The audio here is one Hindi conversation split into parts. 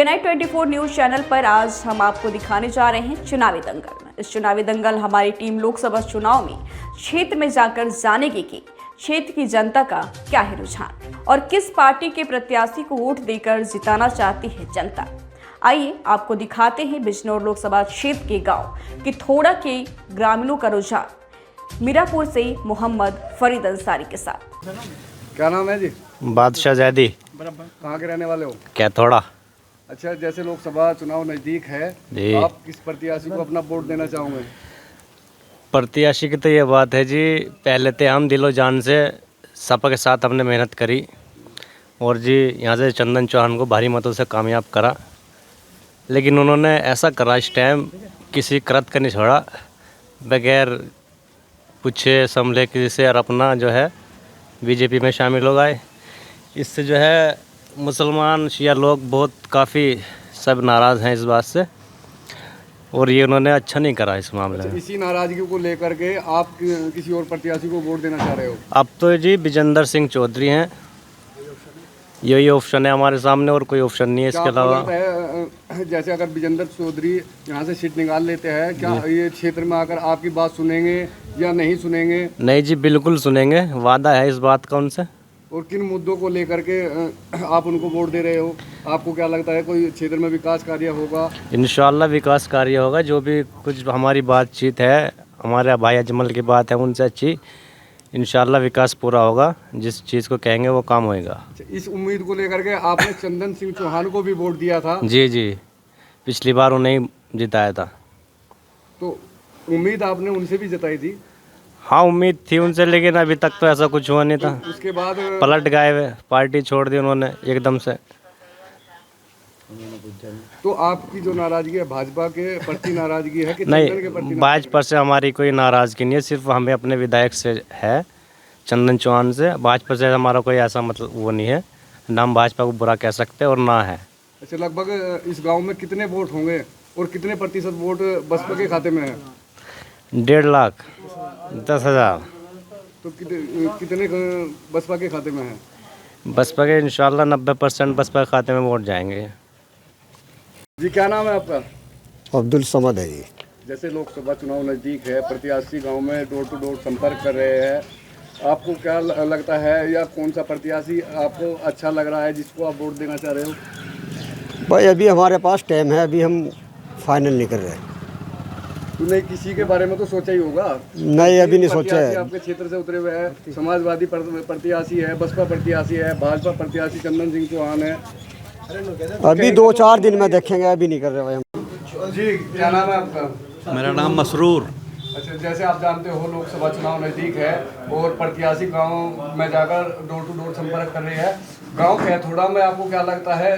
DNI 24 न्यूज चैनल पर आज हम आपको दिखाने जा रहे हैं चुनावी दंगल। इस चुनावी दंगल हमारी टीम लोकसभा चुनाव में क्षेत्र में जाकर जानेगी कि क्षेत्र की जनता का क्या है रुझान और किस पार्टी के प्रत्याशी को वोट देकर जिताना चाहती है जनता। आइए आपको दिखाते हैं बिजनौर लोकसभा क्षेत्र के गांव किथोड़ा के ग्रामीणों का रुझान। मीरापुर से मोहम्मद फरीद अंसारी के साथ। क्या नाम है जी? बादशाह जैदी। कहाँ के रहने वाले हो? कैथोड़ा। अच्छा, जैसे लोकसभा चुनाव नजदीक है, आप किस प्रत्याशी को अपना वोट देना चाहोगे? प्रत्याशी की तो ये बात है जी, पहले तो हम दिलो जान से सपा के साथ हमने मेहनत करी और जी यहाँ से चंदन चौहान को भारी मतों से कामयाब करा, लेकिन उन्होंने ऐसा करा इस टाइम किसी कृत का नहीं छोड़ा, बगैर पूछे समझे किसी से, और अपना जो है बीजेपी में शामिल हो गए। इससे जो है मुसलमान शिया लोग बहुत काफ़ी सब नाराज़ हैं इस बात से, और ये उन्होंने अच्छा नहीं करा इस मामले में। इसी नाराजगी को लेकर के आप किसी और प्रत्याशी को वोट देना चाह रहे हो? अब तो जी विजेंद्र सिंह चौधरी हैं, यही ऑप्शन है हमारे सामने, और कोई ऑप्शन नहीं है इसके अलावा। जैसे अगर विजेंद्र चौधरी यहाँ से सीट निकाल लेते हैं, क्या ये क्षेत्र में आकर आपकी बात सुनेंगे या नहीं सुनेंगे? नहीं जी, बिल्कुल सुनेंगे, वादा है इस बात का उनसे। और किन मुद्दों को लेकर के आप उनको वोट दे रहे हो? आपको क्या लगता है कोई क्षेत्र में विकास कार्य होगा? इंशाल्लाह विकास कार्य होगा। जो भी कुछ हमारी बातचीत है, हमारे भाई अजमल की बात है उनसे अच्छी, इंशाल्लाह विकास पूरा होगा। जिस चीज़ को कहेंगे वो काम होएगा। इस उम्मीद को लेकर के आपने चंदन सिंह चौहान को भी वोट दिया था? जी जी, पिछली बार उन्हें जिताया था। तो उम्मीद आपने उनसे भी जताई थी? हाँ, उम्मीद थी उनसे, लेकिन अभी तक तो ऐसा कुछ हुआ नहीं था। उसके बाद पलट गए वे, पार्टी छोड़ दी उन्होंने एकदम से। तो आपकी जो नाराजगी है भाजपा के प्रति नाराजगी है कि चंदन के प्रति? नहीं, भाजपा से हमारी कोई नाराजगी नहीं है, सिर्फ हमें अपने विधायक से है, चंदन चौहान से। भाजपा से हमारा कोई ऐसा मतलब वो नहीं है, ना हम भाजपा को बुरा कह सकते और ना है। अच्छा, लगभग इस गांव में कितने वोट होंगे और कितने प्रतिशत वोट बसपा के खाते में है? 1,10,10,000। तो कितने बसपा के खाते में है? बसपा के इंशाल्लाह 90% बसपा के खाते में वोट जाएंगे। जी, क्या नाम है आपका? अब्दुल समद है जी। जैसे लोकसभा चुनाव नज़दीक है, प्रत्याशी गांव में डोर टू डोर संपर्क कर रहे हैं, आपको क्या लगता है या कौन सा प्रत्याशी आपको अच्छा लग रहा है जिसको आप वोट देना चाह रहे हो? भाई अभी हमारे पास टाइम है, अभी हम फाइनल नहीं कर रहे। तूने किसी के बारे में तो सोचा ही होगा? नहीं, अभी नहीं सोचा है। आपके क्षेत्र से उतरे हुए हैं, समाजवादी प्रत्याशी है, बसपा प्रत्याशी है, भाजपा प्रत्याशी चंदन सिंह चौहान है। अभी 2-4 दिन में देखेंगे, अभी नहीं कर रहे भाई हम। जी, क्या नाम है आपका? मेरा नाम मसरूर। अच्छा, जैसे आप जानते हो लोकसभा चुनाव नज़दीक है और प्रत्याशी गांव में जाकर डोर टू डोर संपर्क कर रही है। गांव कैथोड़ा में आपको क्या लगता है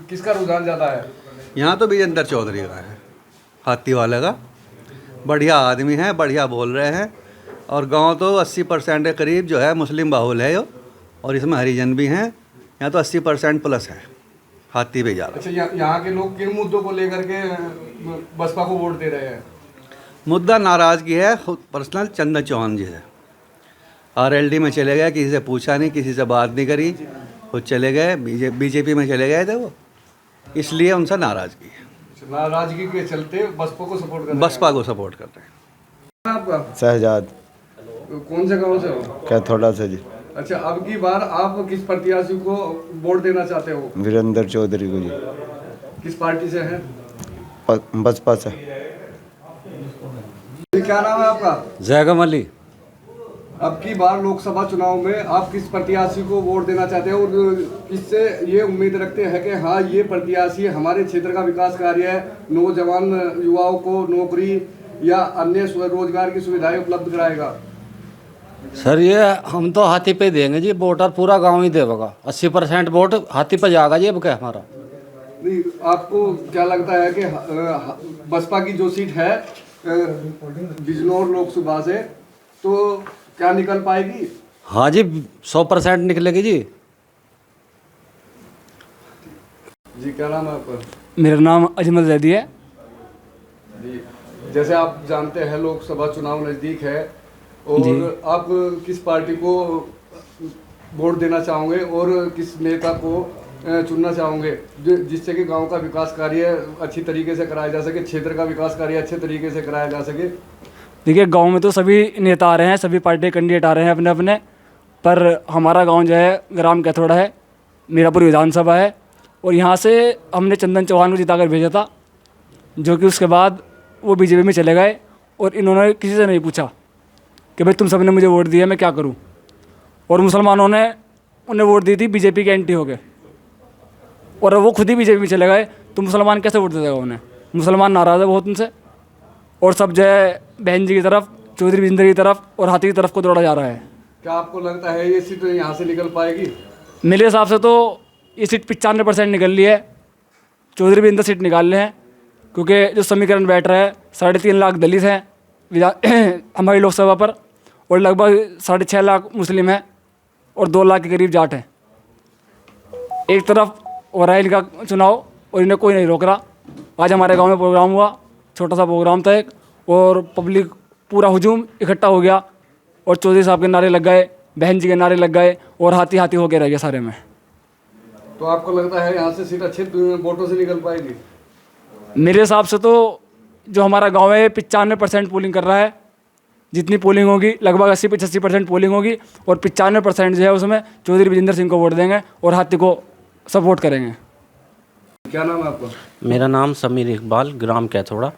किसका रुझान ज़्यादा है? यहाँ तो विजेंद्र चौधरी का है, हाथी वाले का। बढ़िया आदमी है, बढ़िया बोल रहे हैं, और गांव तो 80% के करीब जो है मुस्लिम बाहुल है यो, और इसमें हरिजन भी हैं। यहाँ तो 80% प्लस है, हाथी भी ज़्यादा। अच्छा, यहाँ के लोग किन मुद्दों को लेकर के बसपा को वोट दे रहे हैं? मुद्दा नाराज़गी है पर्सनल चंदन चौहान जी से। RLD में चले गए, किसी से पूछा नहीं, किसी से बात नहीं करी, खुद चले गए, बीजेपी में चले गए थे वो, इसलिए उनसे नाराज़गी है। नाराजगी के चलते बसपा को सपोर्ट कर रहे हैं? बसपा को सपोर्ट करते हैं। आपका शहजाद। कौन से गाँव से हो? कैथोड़ा से जी। अच्छा, अब की बार आप किस प्रत्याशी को वोट देना चाहते हो? वीरेंद्र चौधरी को जी। किस पार्टी से है? बसपा से। क्या नाम है आपका? जैगम अली। अब की बार लोकसभा चुनाव में आप किस प्रत्याशी को वोट देना चाहते हैं और किससे ये उम्मीद रखते हैं कि हाँ, ये प्रत्याशी हमारे क्षेत्र का विकास कार्य है, नौजवान युवाओं को नौकरी या अन्य रोजगार की सुविधाएं उपलब्ध कराएगा? सर ये हम तो हाथी पे देंगे जी वोट, और पूरा गांव ही देगा। 80% वोट हाथी पे जाएगा जी। अब क्या हमारा नहीं, आपको क्या लगता है कि बसपा की जो सीट है बिजनौर लोकसभा से, तो क्या निकल पाएगी? हाँ जी, 100% निकलेगी जी। जी, क्या नाम है आपका? मेरा नाम अजमल जैदी है जी, जैसे आप जानते हैं लोकसभा चुनाव नज़दीक है और आप किस पार्टी को वोट देना चाहोगे और किस नेता को चुनना चाहोगे जिससे कि गांव का विकास कार्य अच्छी तरीके से कराया जा सके, क्षेत्र का विकास कार्य अच्छे तरीके से कराया जा सके? देखिए गांव में तो सभी नेता आ रहे हैं, सभी पार्टी कैंडिडेट आ रहे हैं अपने अपने, पर हमारा गांव जो है ग्राम कैथोड़ा है, मीरापुर विधानसभा है, और यहाँ से हमने चंदन चौहान को जिता कर भेजा था, जो कि उसके बाद वो बीजेपी में चले गए और इन्होंने किसी से नहीं पूछा कि भाई तुम सबने मुझे वोट दिया, मैं क्या करूँ। और मुसलमानों ने उन्हें वोट दी थी, बीजेपी के एंटी हो गए और वो खुद ही बीजेपी में चले गए, तो मुसलमान कैसे वोट दे देगा उन्हें? मुसलमान नाराज़ है बहुत उनसे, और सब जो है बहन जी की तरफ, चौधरी विजेंद्र की तरफ और हाथी की तरफ को दौड़ा जा रहा है। क्या आपको लगता है ये सीट यहाँ से निकल पाएगी? मेरे हिसाब से तो ये सीट 95% निकल ली है, चौधरी विजेंद्र सीट निकाल रहे हैं, क्योंकि जो समीकरण बैठ रहा है 3.5 लाख दलित हैं हमारी लोकसभा पर, और लगभग 6.5 लाख मुस्लिम हैं और 2 लाख के करीब जाट हैं। एक तरफ हो रहा है इनका चुनाव और इन्हें कोई नहीं रोक रहा। आज हमारे गांव में प्रोग्राम हुआ, छोटा सा प्रोग्राम था एक, और पब्लिक पूरा हुजूम इकट्ठा हो गया और चौधरी साहब के नारे लग गए, बहन जी के नारे लग गए और हाथी हाथी होके रह गए सारे में। तो आपको लगता है यहाँ से सीट अच्छे वोटों से निकल पाएगी? मेरे हिसाब से तो जो हमारा गांव है 95% पोलिंग कर रहा है, जितनी पोलिंग होगी लगभग 80-85% पोलिंग होगी, और 95% जो है उसमें चौधरी विजेंद्र सिंह को वोट देंगे और हाथी को सपोर्ट करेंगे। क्या नाम है आपका? मेरा नाम समीर इकबाल, ग्राम कैथोड़ा।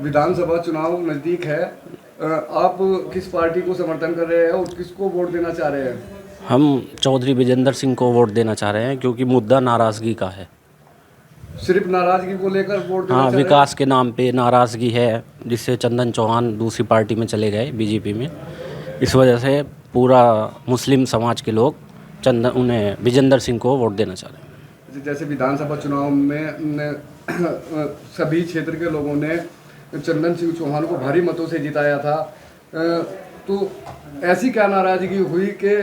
विधानसभा चुनाव नज़दीक है, आप किस पार्टी को समर्थन कर रहे हैं और किसको वोट देना चाह रहे हैं? हम चौधरी विजेंद्र सिंह को वोट देना चाह रहे हैं, क्योंकि मुद्दा नाराज़गी का है। सिर्फ नाराज़गी को लेकर वोट देना हाँ, चाह रहे हैं? विकास के नाम पे नाराज़गी है, जिससे चंदन चौहान दूसरी पार्टी में चले गए, बीजेपी में। इस वजह से पूरा मुस्लिम समाज के लोग उन्हें विजेंद्र सिंह को वोट देना चाह रहे हैं। जैसे विधानसभा चुनाव में सभी क्षेत्र के लोगों ने चंदन सिंह चौहान को भारी मतों से जिताया था, तो ऐसी क्या नाराज़गी हुई कि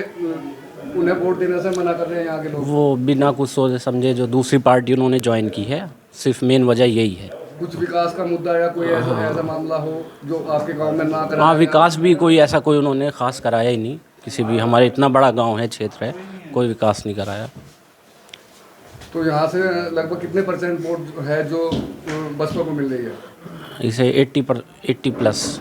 उन्हें वोट देने से मना कर रहे हैं यहाँ के लोग? वो बिना कुछ सोचे समझे जो दूसरी पार्टी उन्होंने ज्वाइन की है, सिर्फ मेन वजह यही है। कुछ विकास का मुद्दा या कोई ऐसा मामला हो जो आपके गांव में ना करा? हाँ, विकास भी कोई ऐसा कोई उन्होंने खास कराया ही नहीं, किसी भी, हमारे इतना बड़ा गांव है, क्षेत्र है, कोई विकास नहीं कराया। तो यहाँ से लगभग कितने % वोट है जो बसपा को मिल रही है? इसे 80+।